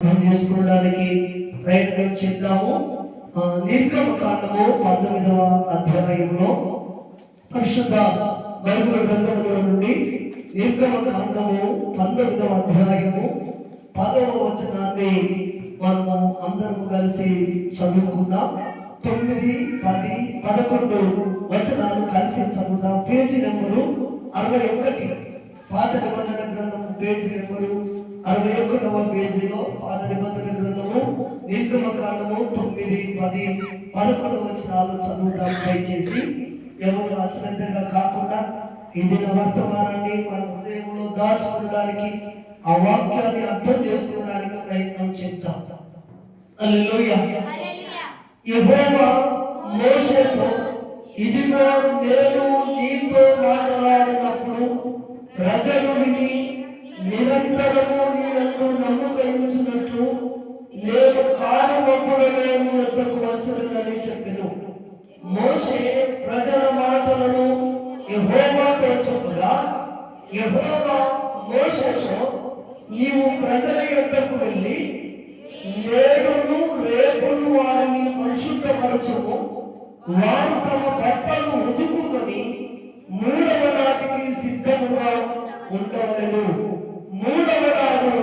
చేసుకోవడానికి ప్రయత్నం చేద్దాము. నిర్గమకాండము 19వ అధ్యాయంలో పరిశుద్ధ బైబిల్ గ్రంథంలో నుండి నిర్గమకాండము 19వ అధ్యాయము 10వ వచనాన్ని మనము అందరము కలిసి చదువుకుందాం. 9, 10, 11 వచనాలు కలిసి చదువుదాం. పేజీ నెంబరు 61, పాత నిబంధన గ్రంథము పేజీ నెంబరు 61వ పేజీలో పాత నిబంధన గ్రంథము నిర్గమకాండము 9, 10, 11 వచనాలు చదువుతాం. దయచేసి ఎవరు అశ్రద్ధగా కాకుండా ఇది నా వర్తమానాన్ని మన హృదయంలో దాచుకోవడానికి, ఆ వాక్యాన్ని అర్థం చేసుకోవడానికి ప్రయత్నం చేద్దాం. హల్లెలూయా. యెహోవా మోషేతో, ఇదిగో నేను నీతో మాట్లాడినప్పుడు ప్రజలు విని నిరంతరము నీ యందు నమ్మిక ఉంచునట్లు నేను కాలమబ్బులలో నీ వద్దకు వచ్చునని చెప్పెను. మోషే ప్రజల మాటలను యెహోవాతో చెప్పగా, యెహోవా మోషేతో, నీవు ప్రజల యొద్దకు వెళ్ళి నేడును రేపును వారిని పరిశుద్ధపరచుము. వారు తమ బట్టలు ఉతుకుకొని 3వ నాటికి సిద్ధముగా ఉండవలెను. 3వ నాడు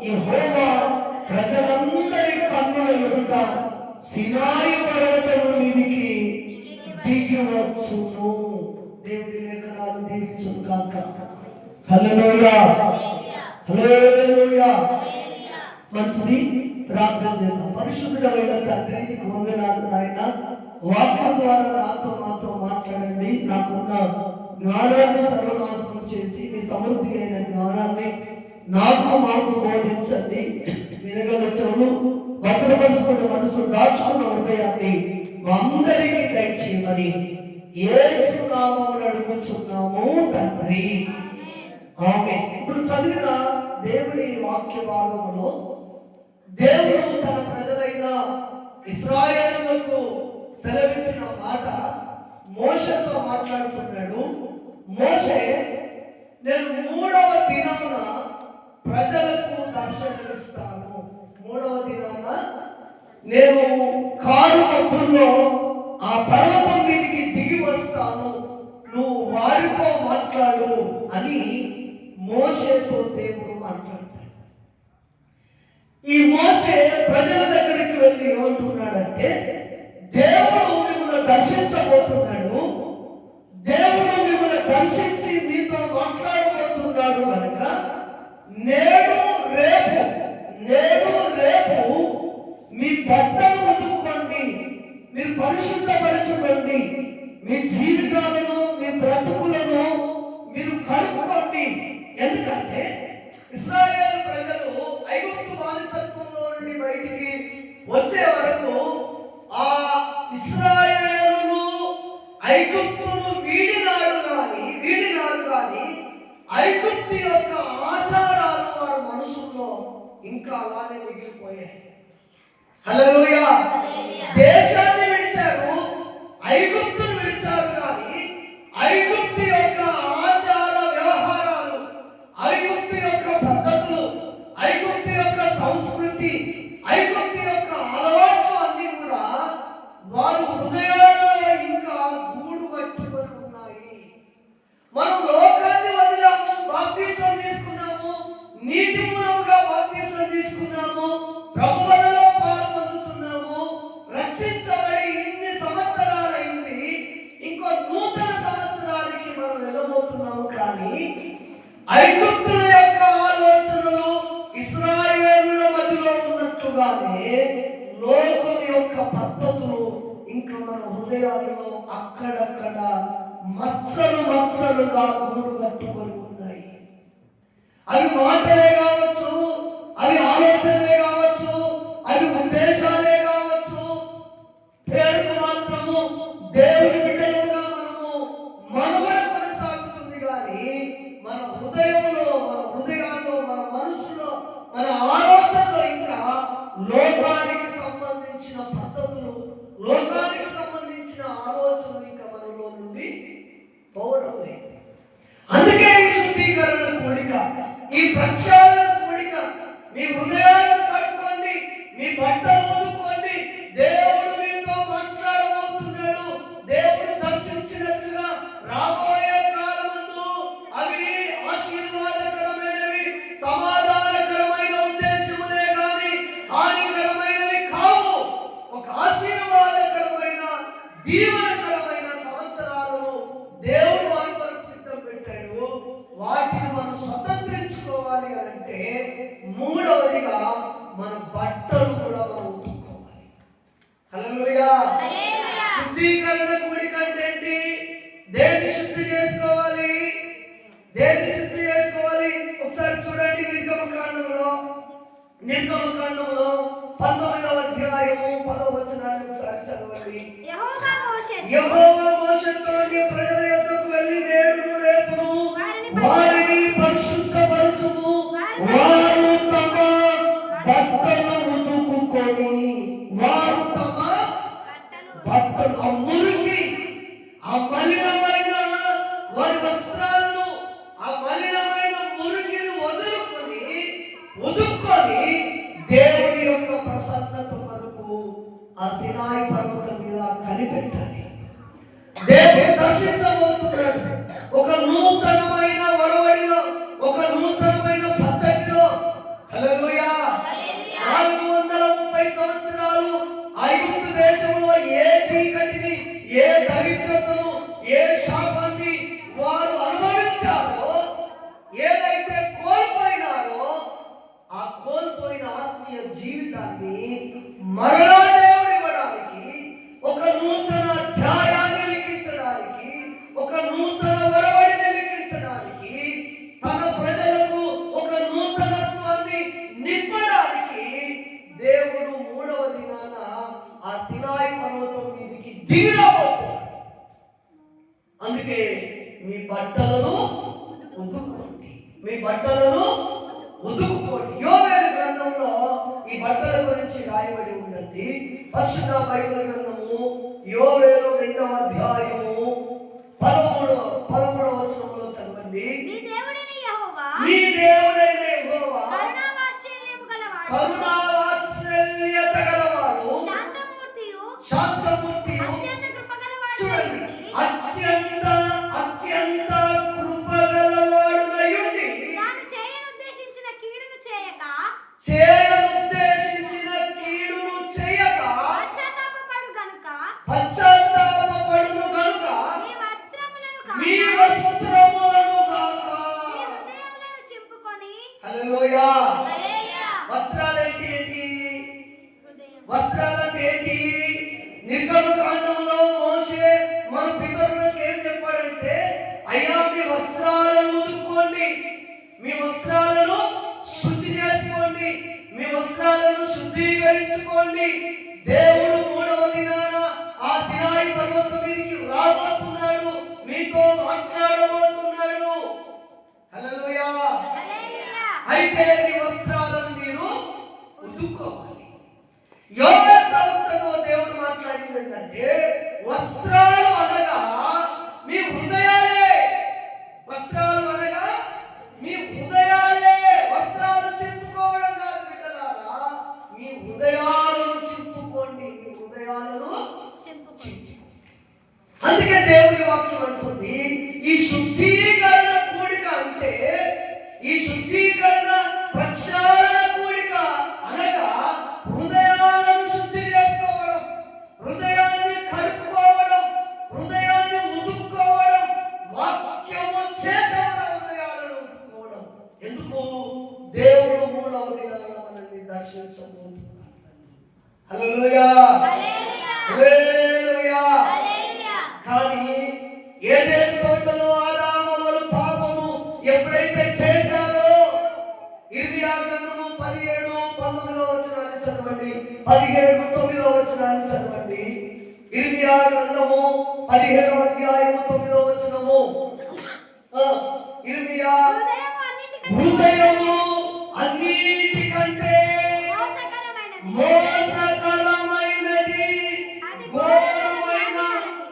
యెహోవా ప్రజలందరి కన్నుల ఎదుట సినాయి పర్వతము మీదికి దిగి వచ్చును. దేవుడి లేఖనాలు దీవించును కాక. హల్లెలూయా, హల్లెలూయా. మంచిది, ప్రార్థన చేద్దాం. పరిశుద్ధమైన తండ్రి, నీకు వందనాలు నాయన. వాక్యం ద్వారా నాతో మాట్లాడండి. నాకున్న జ్ఞానాన్ని సర్వనాశనం చేసి మీ సమృద్ధి అయిన జ్ఞానాన్ని మాకు బోధించండి. వినగల చెవులు, భద్రపరుచుకున్న మనసు, దాచుకున్న హృదయాన్ని అందరికీ దయచేయమని యేసు నామమున అడుగుచున్నాము తండ్రి, ఆమేన్. ఇప్పుడు చదివిన దేవుని వాక్య భాగములో దేవుడు తన ప్రజలైన ఇశ్రాయేలులకు సెలవిచ్చిన మాట మోషేతో మాట్లాడుతున్నాడు. మోషే, నేను 3వ దినమున ప్రజలకు దర్శనమిస్తాను. 3వ దినాన నేను కారు మబ్బుల్లో ఆ పర్వతం మీదకి దిగి వస్తాను, నువ్వు వారితో మాట్లాడు అని మోషేతో దేవుడు మాట్లాడతాడు. ఈ మోషే ప్రజల దగ్గరికి వెళ్ళి ఏమంటున్నాడంటే, దేవుడు మిమ్మల్ని దర్శించబోతున్నాడు, దేవుడు మిమ్మల్ని దర్శించి నీతో మాట్లాడబోతున్నాడు కనుక నేడు రేపు మీ బట్టలు ఉతుక్కోండి, మీరు పరిశుద్ధపరచుకోండి, మీ జీవితాలను, మీ బ్రతుకులను మీరు కడుక్కోండి. ఎందుకంటే ఇశ్రాయేలు ప్రజలు ఐగుప్తు బానిసత్వంలో నుండి బయటికి వచ్చే వరకు ఆ ఇశ్రాయేలు ఐగుప్తును వీడినాడు కానీ ఐగుప్తు యొక్క ఆచారాలు వారి మనసులో ఇంకా అలానే మిగిలిపోయాయి. హల్లెలూయా. దేశాన్ని విడిచారు, ఐగుప్తును విడిచారు, కానీ ఐగుప్తు యొక్క ఆచార వ్యవహారాలు, ఐగుప్తు యొక్క పద్ధతులు, ఐగుప్తు యొక్క సంస్కృతి, ఐగుప్తు యొక్క అలవాట్లు అన్ని కూడా వారు హృదయాలలో ఇంకా గూడు కట్టుకొని ఉన్నాయి. మనం లోకాన్ని వదిలాము, బాప్తిసం తీసుకున్నాము, నీటి మూలముగా బాప్తిసం తీసుకున్నాము, ప్రభువులలో పాలు పొందుతున్నాము, రక్షించబడి ఇన్ని సంవత్సరాలైంది, ఇంకో నూతన సంవత్సరానికి మనం వెళ్ళబోతున్నాము. కానీ ఐగుప్తుల యొక్క ఆలోచనలు ఇశ్రాయేలుల మధ్యలో ఉన్నట్టుగానే లోకం యొక్క పద్ధతులు ఇంకా మన హృదయాలలో అక్కడక్కడ మచ్చలుగా గూడు కట్టుకొని ఉన్నాయి. అవి మాటలే కావచ్చు, అవి ఆలోచనలే కావచ్చు, అవి ఉద్దేశాలే కావచ్చు, పేరుకు మాత్రము దేవుని బిడ్డలుగా మనము మనుగడ కొనసాగుతుంది. కానీ మన హృదయంలో, మన మనసులో, మన ఆలోచనలో ఇంకా లోకానికి సంబంధించిన పద్ధతులు, లోకానికి సంబంధించిన ఆలోచనలు ఇంకా మనలో నుండి పోవడం లేదు. అందుకే ఈ శుద్ధీకరణ కూడిక, ఈ ప్రక్షాళన కూడిక, మీ హృదయాలను కట్టుకోండి, నిర్గమకాండంలో 19వ అధ్యాయము 10వ వచనాన్ని ఒకసారి చదవండి. యెహోవా మోషేతో నీ ప్రజల యొద్దకు వెళ్ళి నేడును రేపును వారిని పరిశుద్ధపరచుము, వారు తమ బట్టలు ఉతుకుకొని బట్టలు ఆ మురికి ఆ మలినమైన వారి వస్త్రాలను ఆ మలినమైన మురికిని ఉదుక్కొని దేవుని యొక్క ప్రసన్నత కొరకు ఆ సినాయి పర్వతం మీద కనిపెట్టాలి. దేవుడు దర్శించబోతున్నాడు. ఒక నూతనమైన ఒరవడిలో, ఒక నూతనమైన పద్ధతిలో. హల్లెలూయా. 430 సంవత్సరాలు ఐగుప్తు దేశంలో ఏ చీకటిని, ఏ దరిద్రతను, ఏ శాపాన్ని వారు అనుభవించారో, ఏదైతే కోల్పోయినారో ఆ కోల్పోయిన ఆత్మీయ జీవితాన్ని మరలా దేవుడు ఇవ్వడానికి, ఒక నూతన అధ్యాయాన్ని లిఖించడానికి, ఒక నూతన ఒరవడిని లిఖించడానికి, తన ప్రజలకు ఒక నూతనత్వాన్ని నింపడానికి దేవుడు 3వ దినాన ఆ సినాయి పర్వతం మీదకి దిగిరాబోతున్నాడు. అందుకే మీ బట్టలను ఉతుక్కోండి, మీ బట్టలను ఉతుక్కోండి. యోవేలు గ్రంథంలో ఈ బట్టల గురించి రాయబడి ఉన్నది. పరిశుద్ధ బైబిల్ గ్రంథము యోవేలు 2వ అధ్యాయము 13వ వచనంలో చదవండి. నీ దేవుడైన యెహోవా కరుణా వాత్సల్యత గలవాడు, శాంతమూర్తియు, చూడండి, అత్యంత కృపగలవాడునయుండి చేయనుద్దేశించిన కీడును చేయక పశ్చాత్తాపపడును గనుక మీ వస్త్రములను కాక. హల్లెలూయా. వస్త్రాలంటే ఏంటి? వస్త్రాలంటే ఏంటి? నిర్గమకాండంలో మోషే మన పితరులకు ఏం చెప్పాడంటే, అయ్యా మీ వస్త్రాలను ఉతుక్కోండి, మీ వస్త్రాలను శుద్ధి చేసుకోండి, మీ వస్త్రాలను శుద్ధీకరించుకోండి. దేవుడు 3వ దినాన ఆ సినాయి పర్వతం మీదకి రాబోతున్నాడు, మీతో మాట్లాడబోతున్నాడు. హల్లెలూయా. అయితే మీ వస్త్రాలను మీరు ఉతుక్కోవాలి. యోవేలు ప్రవక్తతో దేవుడు మాట్లాడింది ఏంటంటే, వస్త్రాలు అనగా మీ హృదయాలే. వస్త్రాలు అనగా మీ హృదయాలే. వస్త్రాలు చింపుకోవడం కాదు బిడ్డలారా, మీ హృదయాలను చింపుకోండి, మీ హృదయాలను చింపుకోండి. అందుకే దేవుని వాక్యం అంటుంది, ఈ శుద్ధీకరణ కూడిక అంటే, ఈ శుద్ధీకరణ ప్రక్షాళన కూడిక అనగా హృదయాలను శుద్ధి చేసుకోవడం, హృదయాన్ని కడుక్కోవడం, హృదయాన్ని ఉతుక్కోవడం, వాక్యము చేత మన హృదయాలను ఉతుక్కోవడం. ఎందుకు? దేవుడు 3వ దినాన మనల్ని దర్శించబోతున్నాడు. హల్లెలూయా. హల్లెలూయా. కానీ ఏదైతే తోటలో ఆదాము పాపము ఎప్పుడైతే చేశారో, ఇర్మియా గ్రంథము 17:19వ వచనాన్ని చదవండి. 17:9వ వచనాన్ని చదవండి. ఇర్మియా గ్రంథము 17వ అధ్యాయము 9వ వచనము. ఇర్మియా, హృదయము అన్నిటికంటే మోసకరమైనది, ఘోరమైన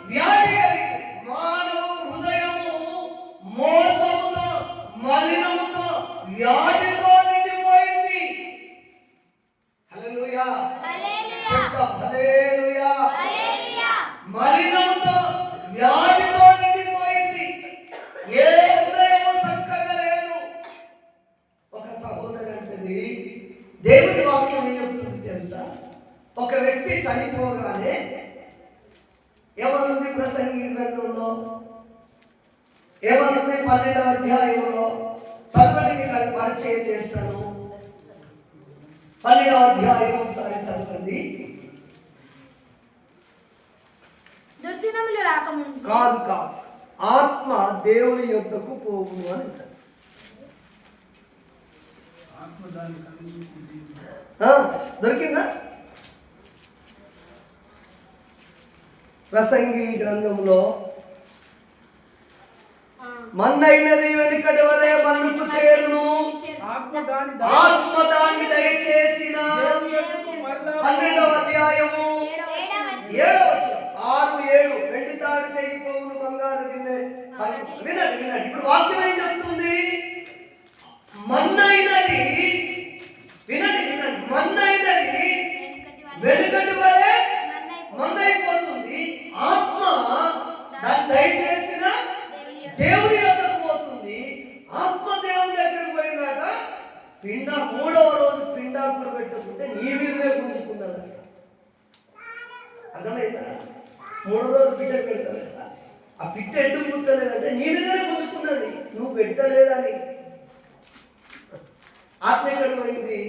వ్యాధి కలిగి. మానవ హృదయము మోసముతో, మలినముతో, వ్యాధితో నిండిపోయింది. హల్లెలూయా. హల్లెలూయా. మలినముతో, వ్యాధితో నిండిపోయింది. ఏ హృదయము చక్కగా లేదు. ఒక సహోదరు అంటది, దేవుని వాక్యం ఏం చెప్తుంది తెలుసా? ఒక వ్యక్తి చనిపోగానే ఏమనుంది ప్రసంగి గ్రంథంలో? ఏమనుంది 12వ అధ్యాయంలో? చదవండి, మీకు అది పరిచయం చేస్తాను. 12వ అధ్యాయం ఒకసారి చదవండి. దుర్దినములు రాకముందు కాదు, ఆత్మ దేవుని యొద్దకు పోవును అని అంటారు. దొరికిందా? ప్రసంగి గ్రంథంలో మన్నైనది వెనుకటి వలె మన్నుకు చేరును, ఆత్మ దాన్ని దయచేసిన 12వ అధ్యాయము 7వ వచనం. 6, 7 వెండి తాడు తెగిపోవును, బంగారు గిన్నె. వినండి వినండి, ఇప్పుడు వాక్యం ఏం చెప్తుంది? మన్నైనది, వినండి వినండి, మన్నైనది వెనుకటి వలె మన్నైపోతుంది, ఆత్మ దాన్ని దయచేసిన దేవుని యొద్దకు పోతుంది. ఆత్మ దేవుని దగ్గరికి పోయినాక పిండ 3వ రోజు పిండాకులు పెట్టుకుంటే నీ మీదనే గుంజుకున్నది. అర్థమైందా? 3వ రోజు పిట్ట పెడతారు కదా, ఆ పిట్ట ఎటు పుట్టలేదంటే నీ మీదనే గుంజుకున్నది, నువ్వు పెట్టలేదని. ఆత్మ ఎక్కడ పోయింది?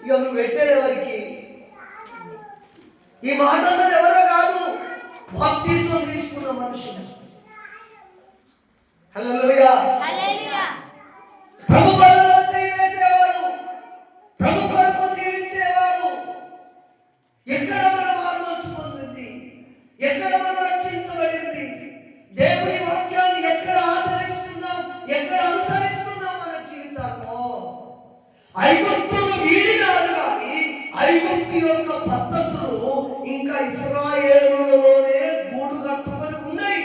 ఇక నువ్వు పెట్టేది ఎవరికి? ఈ మాట అన్నది ఎవరో కాదు, బాప్తిస్మం తీసుకున్న మనుషులు. హల్లెలూయా. ప్రభు బలలో చేయి వేసేవారు, ప్రభు కొరకు జీవించేవారు. ఎక్కడ మన మారు మనసు పొందింది? ఎక్కడ మనం రక్షించబడింది? దేవుని వాక్యాన్ని ఎక్కడ ఆచరిస్తున్నాం, ఎక్కడ అనుసరిస్తున్నాం మన జీవితాల్లో? ఐగుప్తును వీడినారు కానీ ఐగుప్తు యొక్క పద్ధతులు ఇంకా ఇశ్రాయేలులోనే గూడు కట్టుకొని ఉన్నాయి.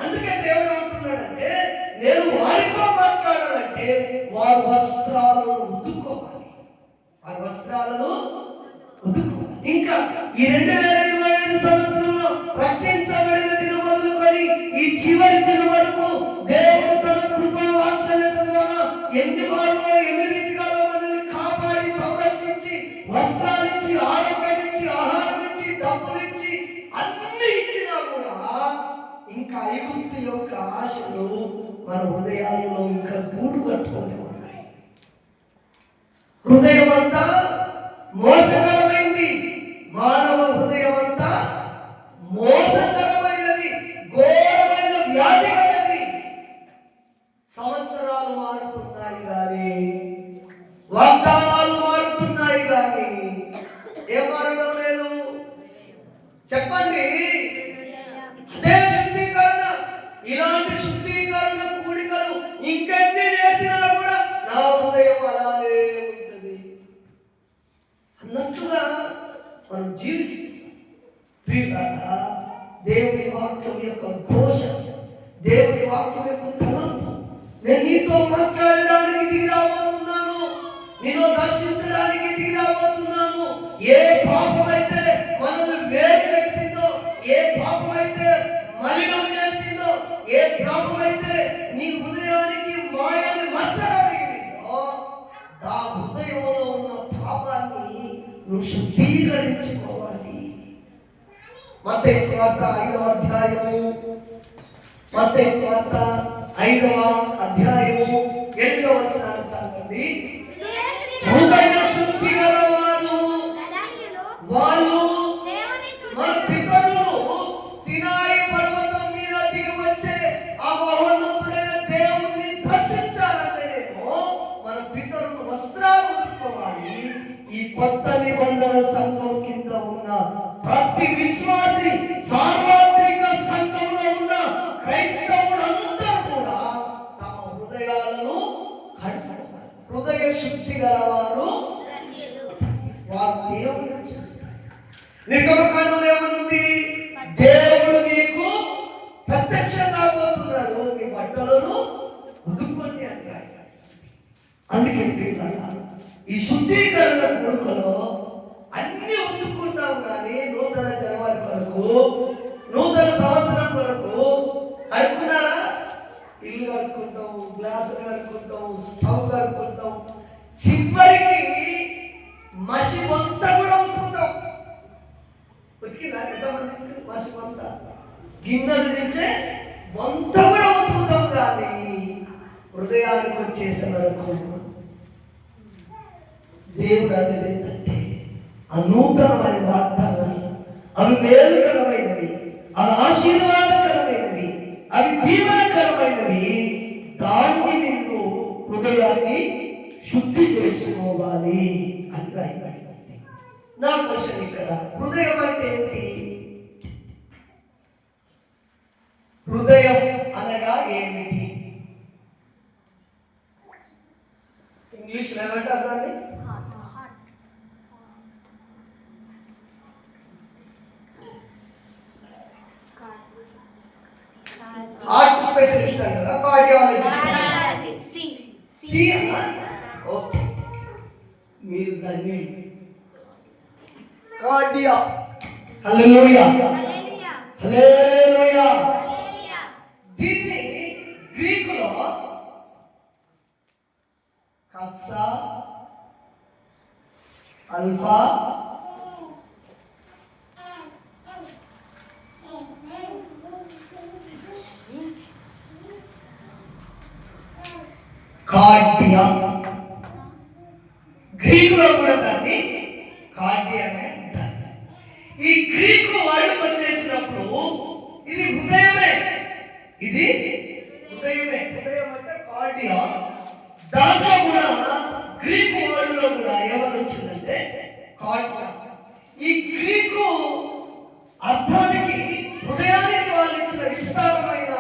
అందుకే దేవుడు అంటున్నాడంటే, నేను వారితో మాట్లాడాలంటే వారి వస్త్రాలను ఉతుక్కోవాలి, వారి వస్త్రాలను ఉతుక్కోవాలి. ఇంకా ఈ 2025 సంవత్సరంలో రక్షించబడిన దినం మొదలుకొని ఈ చివరి దినం వరకు దేవుడు తన కృపా వాత్సల్యత ద్వారా ఎన్ని మార్లు ఎన్ని రీతిగాలో మనల్ని కాపాడి సంరక్షించి వస్త్రాలిచ్చి ఆరోగ్యాన్నిచ్చి ఆహారం ఇచ్చి డబ్బులిచ్చి అన్ని ఇచ్చినా కూడా ఇంకా ఐగుప్తు యొక్క ఆశలు మన హృదయాల్లో ఇంకా గూడు కట్టుకొని ఉన్నాయి. హృదయం అంతా మోసకరమైంది, మానవ హృదయం అంతా మోసకరమైనది, ఘోరమైన వ్యాధి కలది. సంవత్సరాలు మారుతున్నాయి కానీ, వాగ్దానాలు మారుతున్నాయి కానీ ఏం మారడం లేదు? చెప్పండి. అదే శుద్ధీకరణ, ఇలాంటి శుద్ధీకరణ కూడికలు ఇంకెన్ని చేసినా కూడా నా హృదయం అలానే ఉంటుంది అన్నట్టుగా మనం జీవిస్తాం. ప్రియులారా, దేవుని వాక్యం యొక్క ఘోష, దేవుని వాక్యం యొక్క తలంపు, నేను నీతో మాట్లాడడానికి దిగి రాబోతున్నాను, నిన్ను దర్శించడానికి దిగి రాబోతున్నాను. ఏ పాపమైతే మనల్ని వేరు వేసిందో, ఏ పాపమైతే మలినం చేసిందో, ఏ పాపమైతే నీ హృదయానికి మాయని మచ్చగలిగిందో, ఆ హృదయంలో ఉన్న పాపాన్ని నువ్వు శుద్ధీకరించుకోవాలి. మత్తయి సువార్త 5వ అధ్యాయము, మత్తయి సువార్త 5వ అధ్యాయము 8వ వచనాన్ని చదవండి. హృదయ శుద్ధి గలవారు వాళ్ళు మన పితరులు సినాయి పర్వతం మీద దిగి వచ్చే ఆ మహోన్నతుడైన దేవుణ్ణి దర్శించాలంటేనేమో మన పితరులు వస్త్రాలు ఉతుక్కోవాలి. ఈ కొత్త నిబంధన సంఘం కింద ఉన్న ప్రతి విశ్వాసి, సార్వత్రిక సంఘంలో ఉన్న క్రైస్తవులందరూ కూడా తమ హృదయాలను కడుక్కోవాలి. హృదయ శుద్ధి గలవారు వారు దేవుని చూస్తారు. నిర్గమకాండంలో ఏమనుంది? దేవుడు నీకు ప్రత్యక్షం కాబోతున్నాడు, మీ బట్టలను ఉతుక్కోండి అని రాయాలి. అందుకే ఈ శుద్ధీకరణ కొడుకులో అన్ని ఉతుక్కుంటాం కానీ నూతన జనవరి కొరకు, నూతన సంవత్సరం కొరకు కడుక్కున్నారా? ఇల్లు కడుక్కుంటాం, గ్లాసులు కడుక్కుంటాం, స్టవ్ కడుక్కుంటాం, చివరికి మసి మొత్త కూడా ఉతుకుతాం. ఉతికినా? ఎంతమంది మసి మొత్త గిన్నెలు తెచ్చే మొత్త కూడా ఉతుకుతాం కానీ హృదయానికి వచ్చేసే వరకు దేవుడు అనేది ఏంటంటే, ఆ నూతనమైన వాగ్దానాలు అవి మేలుకరమైనవి, అవి ఆశీర్వాదకరమైనవి, అవి దీవెనకరమైనవి. దాన్ని మీరు హృదయాన్ని శుద్ధి చేసుకోవాలి అని రాయబడింది. నా క్వశ్చన్ ఇక్కడ, హృదయం అంటే ఏంటి? హృదయం అనగా ఏమిటి? ఇంగ్లీష్ ఏమంటారు దాన్ని? హార్ట్ స్పెషలిస్ట్ అంటారా, కార్డియాలజిస్ట్? సి అన్నా? ఓకే, మీరు దాన్ని కార్డియా. హల్లెలూయా హల్లెలూయా. దీన్ని గ్రీకులో కప్సా, అల్ఫా, కార్డియా, గ్రీకులో కూడా దాన్ని కార్డియా అనే అంటారు. ఈ గ్రీకు వాడుక వచ్చేసినప్పుడు ఇది హృదయమే, ఇది హృదయమే. హృదయం అంటే కార్డియా. దాంట్లో కూడా గ్రీకు వర్డ్లో కూడా ఏమని వచ్చిందంటే కార్డియా. ఈ గ్రీకు అర్థానికి, హృదయానికి వాళ్ళు ఇచ్చిన విస్తారమైన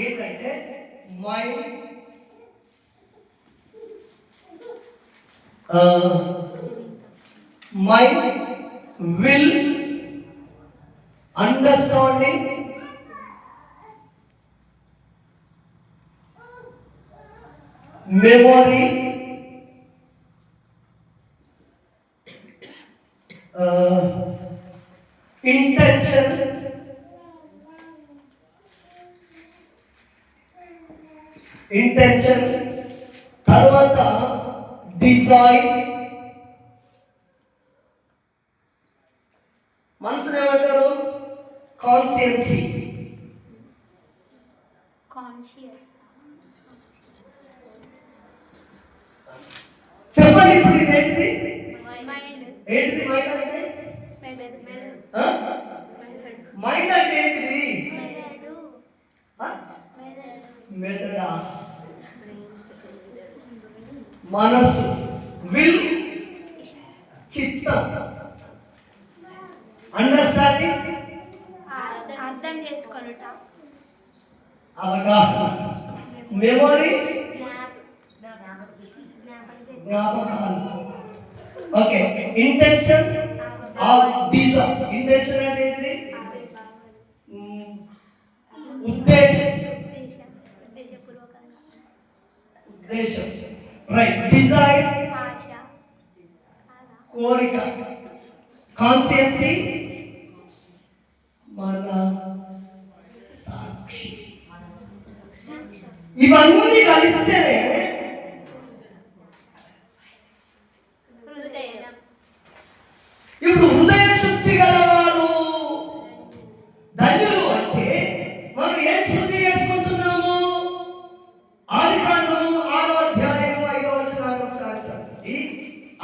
ఏంటంటే mind, mind, will, understanding, memory, intention, తర్వాత డిజైర్. మనసుని ఏమంటారు? కాన్షియన్సీ. చెప్పండి ఇప్పుడు ఇది ఏంటిది? ఏంటిది మైండ్ అంటే? మైండ్ అంటే ఏంటిది? మెదడా, మనసు, విల్ చిత్తం, అండర్స్టాండింగ్ అర్థం చేసుకోనుట, అవగాహన, మెమొరీ జ్ఞాపకాలు. Okay, intention of desire. Intention అంటే ఏంటిది? ఉద్దేశం, ఉద్దేశం, రైట్. డిజైర్ కోరిక, కాన్షియన్సీ మన సాక్షి. ఇవన్నీ కలిస్తేనే ఇప్పుడు హృదయ శుద్ధి గలవారు ధన్యులు. అంటే మనం ఏం శుద్ధి చేసుకుంటున్నాము? ఆదికాండము 6వ అధ్యాయము 5వ వచనాన్ని ఒకసారి చదవండి.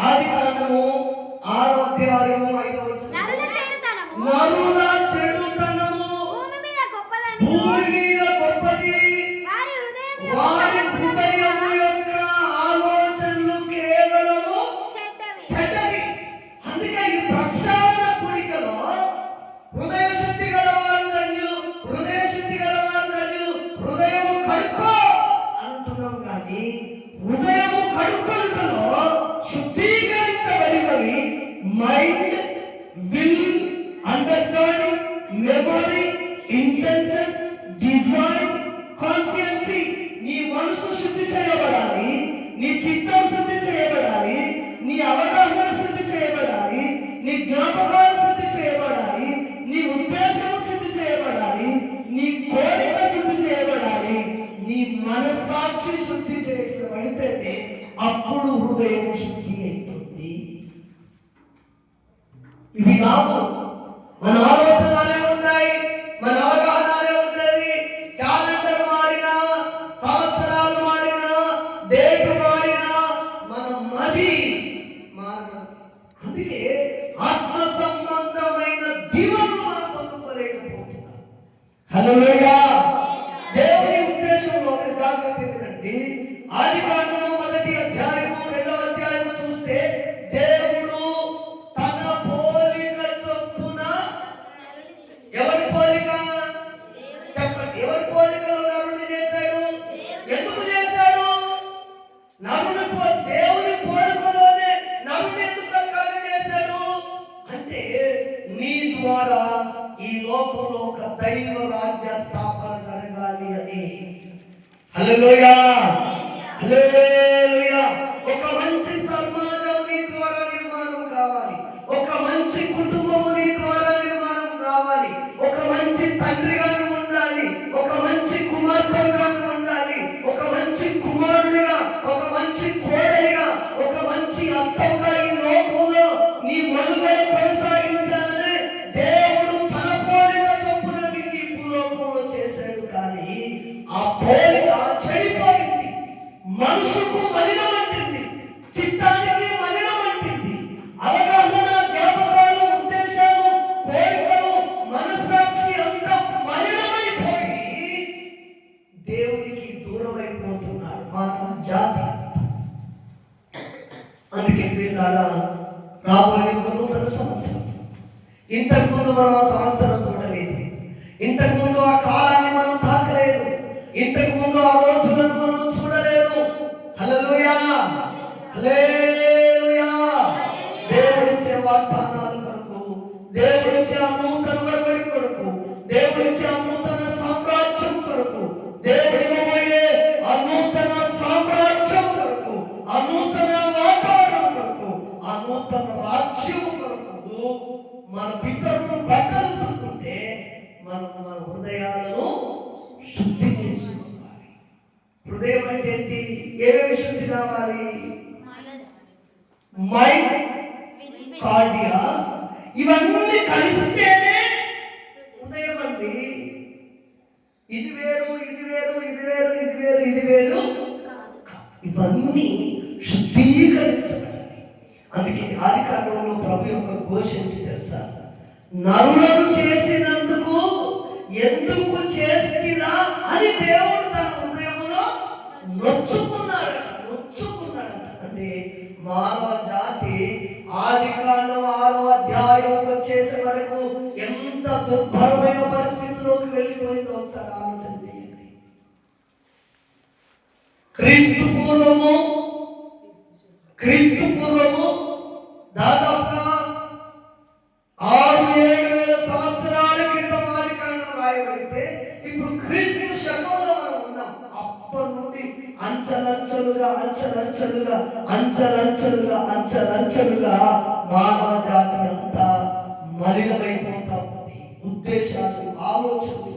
ఆదికాండము 6వ అధ్యాయము 5వ వచనం. నరుల చెడుతనము భూమి మీద గొప్పది, వారి హృదయము యొక్క ఆలోచనలు కేవలము చెడ్డవి. అందుకే ఈ ప్రక్షాళన కూడికలో హృదయ శుద్ధి గలవారు ధన్యులు, హృదయ శుద్ధి గలవారు ధన్యులు, హృదయము కడుక్కో అంటున్నాం. కానీ హృదయము కడుక్కొనుటలో శుద్ధీకరించబడినవి mind, will, understanding, memory, intention, desire, conscience. నీ మనసు శుద్ధి చేయబడాలి, నీ చిత్తం శుద్ధి చేయబడాలి, నీ అవగాహన శుద్ధి చేయబడాలి, నీ జ్ఞాపకాలు శుద్ధి చేయబడాలి, నీ ఉద్దేశము శుద్ధి చేయబడాలి, నీ కోరిక శుద్ధి చేయబడాలి, నీ మనస్సాక్షి శుద్ధి చేయబడితేనే అప్పుడు హృదయం శుద్ధి అవుతుంది. ఇవి కాదు, మన ఆలోచనలే ఉన్నాయి, మన అవగాహనలే ఉన్నది. క్యాలెండర్ మారినా, సంవత్సరాలు మారినా, డేట్ మారినా, మన మది మారిన. అందుకే ఆత్మ సంబంధమైన దీవెనలు మనం పొందుకోలేకపోతున్నాం. హల్లెలూయా. దేవుని ఉద్దేశంలో మీరు జాగ్రత్త ఏంటంటే, ఆదికాండము 1వ అధ్యాయము 2వ అధ్యాయము చూస్తే దేవుడు ద్వారా ఈ లోకంలో ఒక దైవ రాజ్య స్థాపన జరగాలి అని. హల్లెలూయా, హల్లెలూయా. ఒక మంచి సమాజం నీ ద్వారా నిర్మాణం కావాలి. ఒక మంచి కుటుంబం నీ ద్వారా నిర్మాణం కావాలి. ఒక మంచి తండ్రిగా ఉండాలి. ఒక మంచి కుమార్తెగా ఉండాలి. ఒక మంచి కుమారుడిగా, ఒక మంచి కోడలిగా, ఒక మంచి అత్తగా ఈ లోకంలో నీ మనుగడ కొనసాగించాలని దేవుడు తన పోలిక చొప్పున నిన్ను ఈ భూలోకంలో చేశాడు. కానీ ఆ పోలిక చెడిపోయింది. మనసుకు మలినమంటింది, చిత్తానికి మలినమంటింది. అవగాహన, జ్ఞాపకాలు, ఉద్దేశాలు, కోరికలు, మనస్సాక్షి అంతా మలినమైపోయి దేవునికి దూరమైపోతున్నారు మానవ జాతి. అందుకే పిల్లారా, రాబోయే నూతన సంవత్సరం, ఇంతకుముందు మనం ఆ సంవత్సరం చూడలేదు. ఇంతకుముందు ఆ కాలాన్ని మనం తాకలేదు. ఇంతకుముందు ఆ రోజులను మనం చూడలేదు. హల్లెలూయా, హల్లెలూయా. దేవుడిచ్చే వాగ్దానాల కొరకు, దేవుడిచ్చే ఆ నూతన ఒడంబడిక కొరకు, దేవుడిచ్చే ఆ నూతన సామ్రాజ్యం కొరకు, దేవుడివ్వబోయే ఆ నూతన సామ్రాజ్యం కొరకు, ఆ నూతన వాతావరణం కొరకు, ఆ నూతన రాజ్యం కొరకు మన పితరులు బట్టలు తొక్కుంటే మన హృదయాలను శుద్ధి చేసుకోవాలి. హృదయం అంటే ఏంటి? ఏమేమి శుద్ధి కావాలి? మైండ్, కార్డియా, ఇవన్నీ కలిస్తేనే హృదయం అండి. ఇది వేరు, ఇది వేరు, ఇది వేరు, ఇది వేరు, ఇది వేరు. ఇవన్నీ శుద్ధీకరించాలి. అందుకే ఆదికాండంలో ప్రభు యొక్క ఘోషించి తెలుసా, నరులను చేసినందుకు ఎందుకు చేస్తిరా అని దేవుడు తన హృదయంలో నొచ్చుకున్నాడట. అంటే మానవ జాతి ఆదికాండం 6వ అధ్యాయం వచ్చేసే వరకు ఎంత దుర్భరమైన పరిస్థితిలోకి వెళ్ళిపోయిందో ఒకసారి ఆలోచన చేయండి. క్రీస్తు పూర్వము దాదాపుగా 6,000-7,000 సంవత్సరాల క్రితం ఆదికాండం రాయబడితే ఇప్పుడు క్రీస్తు శకంలో మనం ఉన్నాం. అప్పటి నుండి అంచెలంచెలుగా మానవ జాతి అంతా మలినమైపోతా ఉంది. ఉద్దేశాలు, ఆలోచనలు,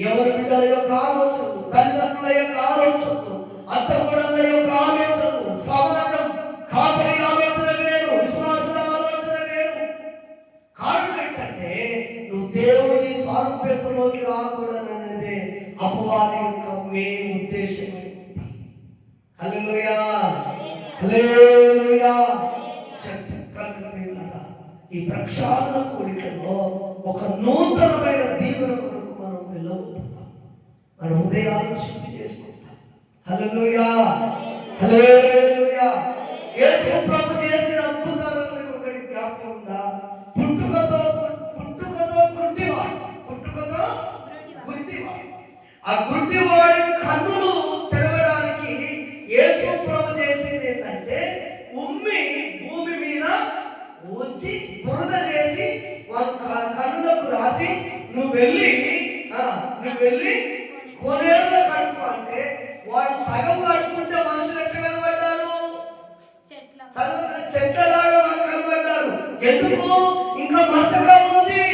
ఎవరి బిడ్డల యొక్క ఆలోచనలు, తల్లిదండ్రుల యొక్క ఆలోచనలు, అత్తగూడల యొక్క ఆలోచనలు, సమాజం కాపరి ఆలోచన వేరు, విశ్వాసుల ఆలోచన వేరు. కారణం ఏంటంటే నువ్వు దేవుని స్వారూప్యతలోకి రాకూడదనేదే అపవాది యొక్క మెయిన్ ఉద్దేశం. హల్లెలూయా, హల్లెలూయా. ఈ ప్రక్షాళన కూడికలో ఒక నూతనమైన దీవెన కొరకు మనం వెళ్ళబోతున్నాం. మన హృదయాలను శుద్ధి చేసుకుంటాం. హల్లెలూయా, హల్లెలూయా. యేసు ప్రభు చేసిన అద్భుతాలను మీకు ఒకటి జ్ఞాపకం ఉందా? పుట్టుకతో గుడ్డివాడు. ఆ గుడ్డివాడి కన్నులు తెరవడానికి యేసు ప్రభు చేసింది ఏంటంటే భూమి మీద ఉంచి బురద చేసి వారి కన్నులకు రాసి నువ్వు వెళ్ళి కొనేరులో కడుక్కో అంటే వాడు సగం కడుక్కుంటే మనుషులు ఎట్లా కనబడ్డారు? చెట్లలాగా వాళ్ళు కనబడ్డారు. ఎందుకు? ఇంకా మసక ఉంది.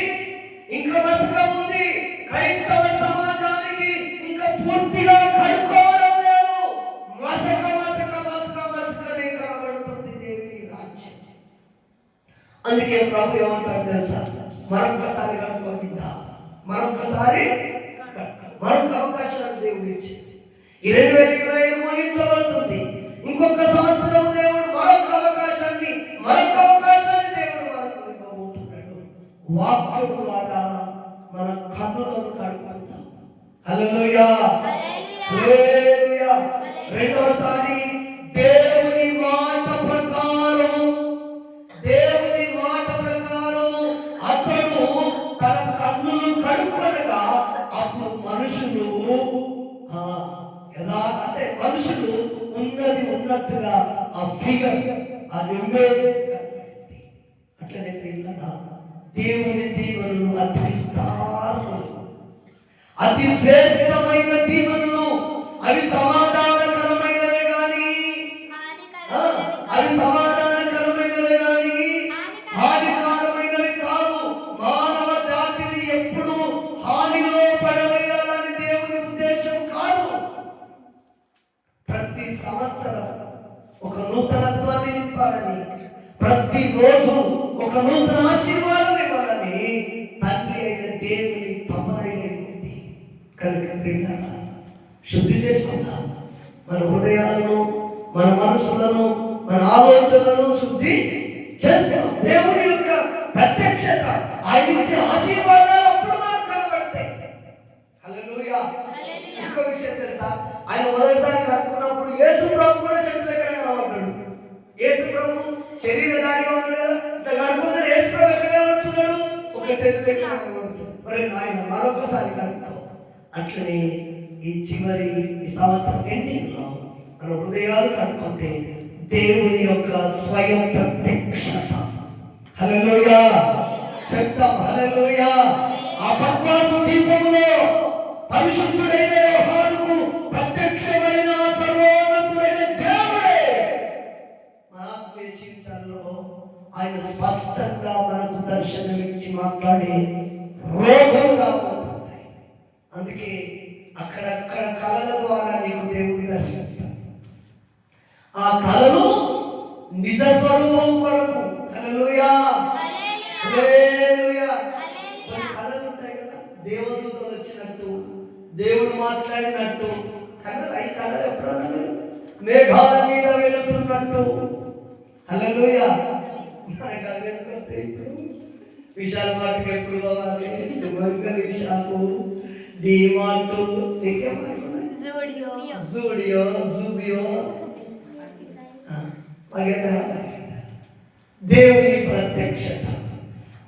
క్రైస్తవ సమాజానికి ఇంకా పూర్తిగా కడుక్కోవడం లేదు. మసకనే కనబడుతుంది దేవుని రాజ్యం. అందుకే ప్రభు ఏమంటాడు తెలుసా? మరొకసారి కడుక్కోకుండా మరొక అవకాశాలు దేవుడు ఇచ్చింది. ఈ 2025 ముగించబడుతుంది. ఇంకొక సంవత్సరం దేవుడు మరొక అవకాశాన్ని దేవుడు మనకు ఇవ్వబోతున్నాడు. వాక్యం ద్వారా మన కన్నులను కడుక్కుంటాం. హల్లెలూయా, హల్లెలూయా. రెండవసారి దేవుని మాట ప్రకారం అతడు తన కన్నులు కడుక్కొనగా అప్పుడు మనుషులు ఉన్నది ఉన్నట్టుగా ఆ ఫిగర్, ఆ ఇమేజ్. అట్లనే పిల్లల దేవుని దీవెనలు అతి విస్తారములు, అతి శ్రేష్టమైన దీవెనలు. అవి సమాధానకరమైనవే గాని అవి సమాధానకరమైనవే గాని హానికరమైనవి కావు. మానవ జాతిని ఎప్పుడు హానిలో పడవేయాలని దేవుని ఉద్దేశం కాదు. ప్రతి సంవత్సరం ఒక నూతనత్వాన్ని నింపాలని, ప్రతి రోజు ఒక నూతన ఆశీర్వాదం ఇవ్వాలని తండ్రి అయిన దేవుని తపనైంది. కనుక ప్రియులారా, శుద్ధి చేసుకుందాం. మన హృదయాలను, మన మనసులను, మన ఆలోచనలను శుద్ధి చేసుకుందాం. దేవుని యొక్క ప్రత్యక్షత, ఆయన ఇచ్చే ఆశీర్వాదాలు అప్పుడు మనకు కనబడతాయి. హల్లెలూయా. ఇంకో విషయం తెలుసా, ఆయన మొదటిసారి కట్టుకున్నప్పుడు యేసు ప్రభు కూడా చెట్టు దగ్గర కనబడ్డాడు. యేసు ప్రభు శరీరధారిగా ఉన్నాడు కదా, ఇట్లా కట్టుకున్నాడు. యేసు ప్రభు ఎక్కడ కనబడుతున్నాడు? ఒక చెట్టు దగ్గర కనబడుతున్నాడు. మరి ఆయన మరొకసారి కట్టుకో. అట్లనే ఈ చివరి ఈ సంవత్సరం ఎండింగ్ లో మన హృదయాలు కట్టుకుంటే దేవుని యొక్క స్వయం ప్రత్యక్షత. హల్లెలూయా. చెప్తాం హల్లెలూయా. ఆ పద్మాసు దీపంలో పరిశుద్ధుడైన యోహానుకు ప్రత్యక్షమైన సర్వోన్నతుడైన దేవుడే మన ఆత్మీయ జీవితాల్లో ఆయన స్పష్టంగా మనకు దర్శనమిచ్చి మాట్లాడే రోజులు రాబోతున్నాయి. అందుకే అక్కడక్కడ కళల ద్వారా నీకు దేవుని దర్శిస్తాడు. ఆ కళలు నిజ స్వరూపం కొరకు. హల్లెలూయా. హల్లెలూయా. కొన్ని కళలు ఉంటాయి కదా, దేవదూతలు వచ్చినట్టు, దేవుడు మాట్లాడినట్టు కళలు. ఈ కళలు ఎప్పుడన్నా మీరు మేఘాల మీద వెళుతున్నట్టు. హల్లెలూయా. ఇప్పుడు విశాల్ మార్ట్కి ఎప్పుడు పోవాలి? సుమంగళి షాపు, డిమార్ట్, జూడియో, జూబియో, దేవుని ప్రత్యక్షత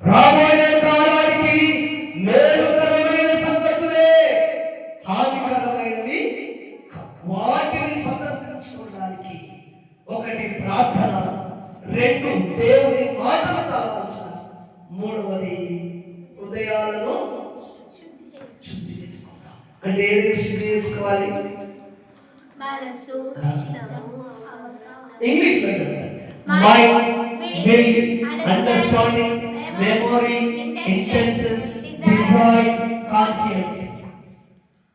రాబోయే కాలానికి మేలుకరమైన సంగతులే, హానికరమైనవి వాటిని స్వతంత్రించుకోవడానికి ఒకటి ప్రార్థన, రెండు దేవుని మాటలు తలవంచాలి, మూడవది హృదయాలను శుద్ధి చేసుకోవాలి. అంటే ఏది శుద్ధి చేసుకోవాలి? English mind, will, understanding, memory, intention, desire, conscience.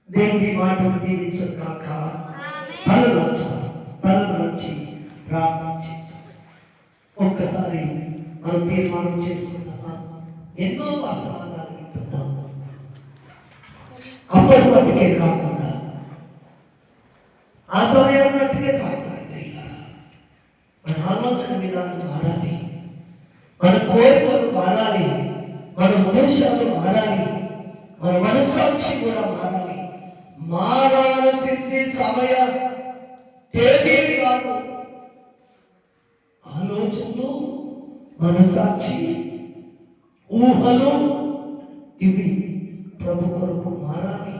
దేవుని మాటలు దీవించు కాక. తలలోంచి ప్రార్థించి ఒక్కసారి మనం తీర్మానం చేసుకుంటామా? ఎన్నో వర్తమానాలు వింటున్నాం. అప్పటి మట్టుకే కాకుండా, ఆ సమయం మట్టుకే కాకుండా మన ఆలోచన విధానం మారాలి, మన కోరికలు మారాలి, మన ఉద్దేశాలు మారాలి, మన మనస్సాక్షి కూడా మారాలి. మారవలసింది సమయ తేదీని కాదు, ఆలోచనలు, మనస్సాక్షి, ఊహలు, ఇవి ప్రభు కొరకు మారాలి.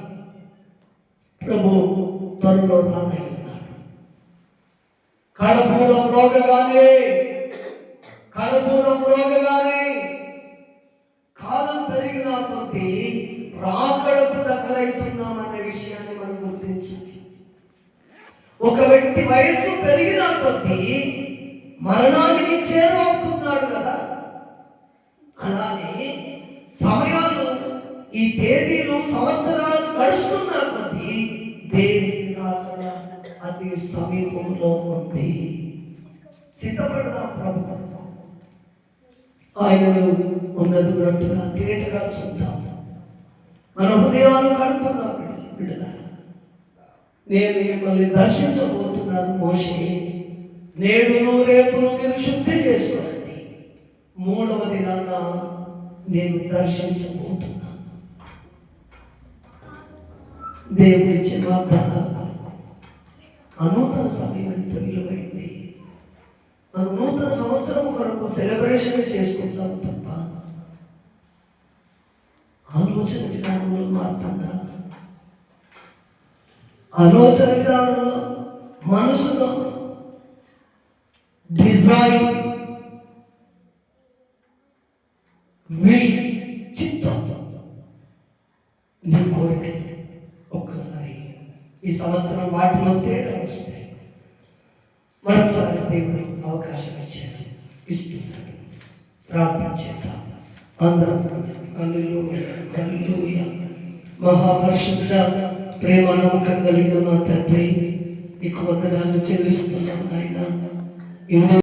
ప్రభు త్వరలో రానై ఉన్నాడు. కడపూరం రోగగానే కాలం పెరిగిన కొద్దీ రాకడకు దగ్గరైతున్నామనే విషయాన్ని మనం గుర్తించాలి. ఒక వ్యక్తి వయస్సు పెరిగిన కొద్దీ మరణానికి చేరువవుతున్నాడు కదా, అలానే సమయాలు, ఈ తేదీలు, సంవత్సరాలు గడుస్తున్నా కొద్దీ దేవుని రాకడ అతి సమీపంలో ఉంది. సిద్ధపడదాం ప్రభు కొరకు. ఆయనను ఉన్నట్టుగా తేటగా చూద్దాం. మన హృదయాలు కడుక్కున్నాం. బిడ్డగా, నేను మిమ్మల్ని దర్శించబోతున్నాను మోషే, నేడును రేపును మీరు శుద్ధి చేసుకోండి, మూడవ దినాన నేను దర్శించబోతున్నాను. దేవుడు ఇచ్చే వాగ్దానాల కొరకు నూతన సమయం ఎంత విలువైంది. మనం నూతన సంవత్సరం కొరకు సెలబ్రేషన్ చేసుకుంటాం తప్ప ఆలోచన విధానంలో మార్పంగా, ఆలోచన విధానంలో, మనసులో డిజైన్, విల్ చిత్తం నీ కోరిక ఒక్కసారి ఈ సంవత్సరం వాటిలో తేడా వస్తే మరొకసారి దేవుడు అవకాశం ఇచ్చాడు, ఇస్తున్నాడు. ప్రార్థన చేద్దాం అందరం. హల్లెలూయా, హల్లెలూయా. మహాపరిశుద్ధ ప్రేమ నమ్మకం కలిగిన మా తండ్రి, నీకు వందనాలు చెల్లిస్తున్నాం నాయన.